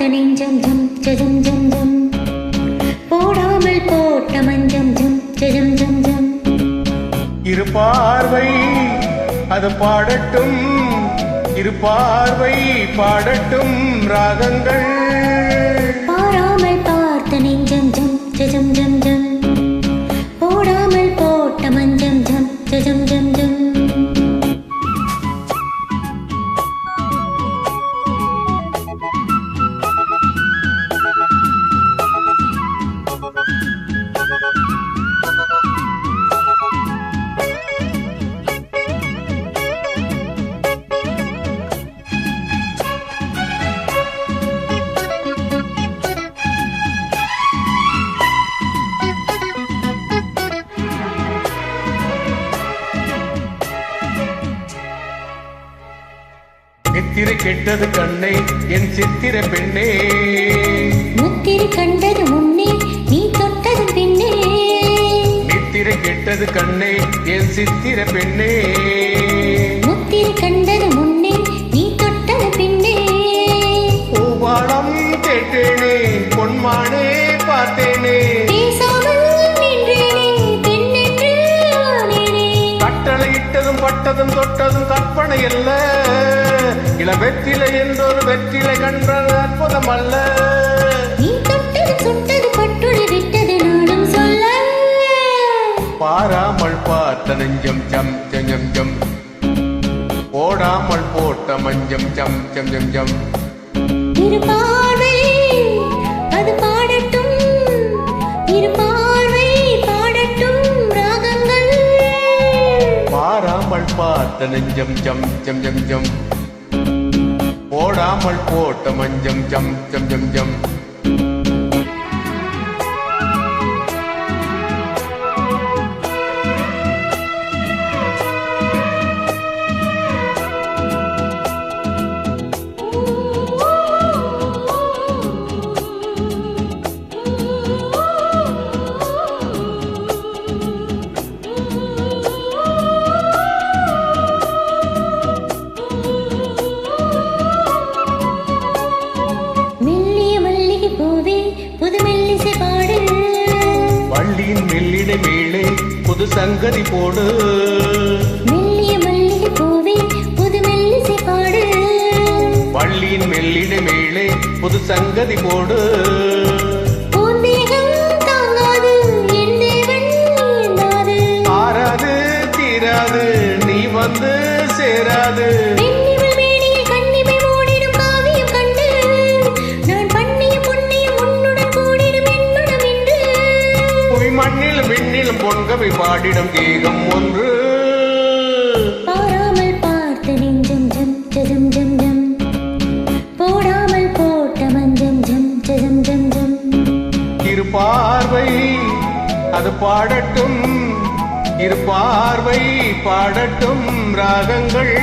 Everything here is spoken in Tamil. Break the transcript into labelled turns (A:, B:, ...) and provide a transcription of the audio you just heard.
A: நெஞ்சம் ஜம் ஜம் ஜம் ஜம் போடாமல் போட்ட மஞ்சம் ஜம் ஜம் ஜம் ஜம்
B: இரு பார்வை அது பாடட்டும் இரு பார்வை பாடட்டும் ராகங்கள்
A: பாராமல் பார்த்த நெஞ்சம் ஜம் ஜம் ஜம் ஜம் போடாமல் போட்ட மஞ்சம் ஜம் ஜம் ஜம் ஜம்
B: நித்திரை கெட்டது கண்ணே என் சித்திர பெண்ணே
A: முத்திரை கண்டது முன்னே நீ தொட்டது பின்னே
B: நித்திரை கெட்டது கண்ணே என் சித்திர பெண்ணே
A: முத்திரை கண்டது முன்னே நீ தொட்டது பின்னே
B: பூவாளம் கேட்டேனே பொன்மானே பார்த்தேனே
A: பேசாமல் நின்றேனே பெண்ணென்று ஆனேனே
B: கட்டளை இட்டதும் பட்டதும் தொட்டதும் கற்பனை அல்ல இளவெற்றிலை என்றொரு வெற்றிலை கண்டது அற்புதம் அல்ல
A: நீ தொட்டது சுட்டது பட்டுளி விட்டது நானும் சொல்ல
B: பாராமல் பார்த்த நெஞ்சம் ஜம் ஜம் ஜம் போடாமல் போட்ட மஞ்சம் ஜம் ஜம் ஜம் ஜம்
A: இரு பார்வை அது பாடட்டும் இரு பார்வை பாடட்டும் ராகங்கள்
B: பாராமல் பார்த்த நெஞ்சம் ஜம் ஜம் ஜம் ஜம் போடாமல் போட்ட மஞ்சம் ஜம் ஜம் ஜம் ஜம் வள்ளியின் மெல்லிடை மேலே புது சங்கதி போடு
A: மெல்லிய மல்லிகை பூவே புது மெல்லிசை பாடு
B: வள்ளியின் மெல்லிடை மேலே புது சங்கதி போடு
A: பூந்தேகம் தாங்காது என் தேவன் ஏந்தாது
B: ஆறாது தீராது நீ வந்து சேராது
A: வெண்ணிவள் மேனியில் கண்ணிமை மூடிடும் காவியம் கண்டு நான் பண்ணியும் பொன்னியும் உன்னுடன் கூடிடும் என் மனம் என்று
B: புவி மண்ணிலும் விண்ணிலும் பொன்கவி பாடிடும் கீதம் ஒன்று
A: பாராமல் பார்த்த நெஞ்சம் ஜம் ஜம் ஜம் ஜம் போடாமல் போட்ட மஞ்சம் ஜம் ஜம் ஜம் ஜம்
B: இரு பார்வை அது பாடட்டும் இரு பார்வை பாடட்டும் ராகங்கள்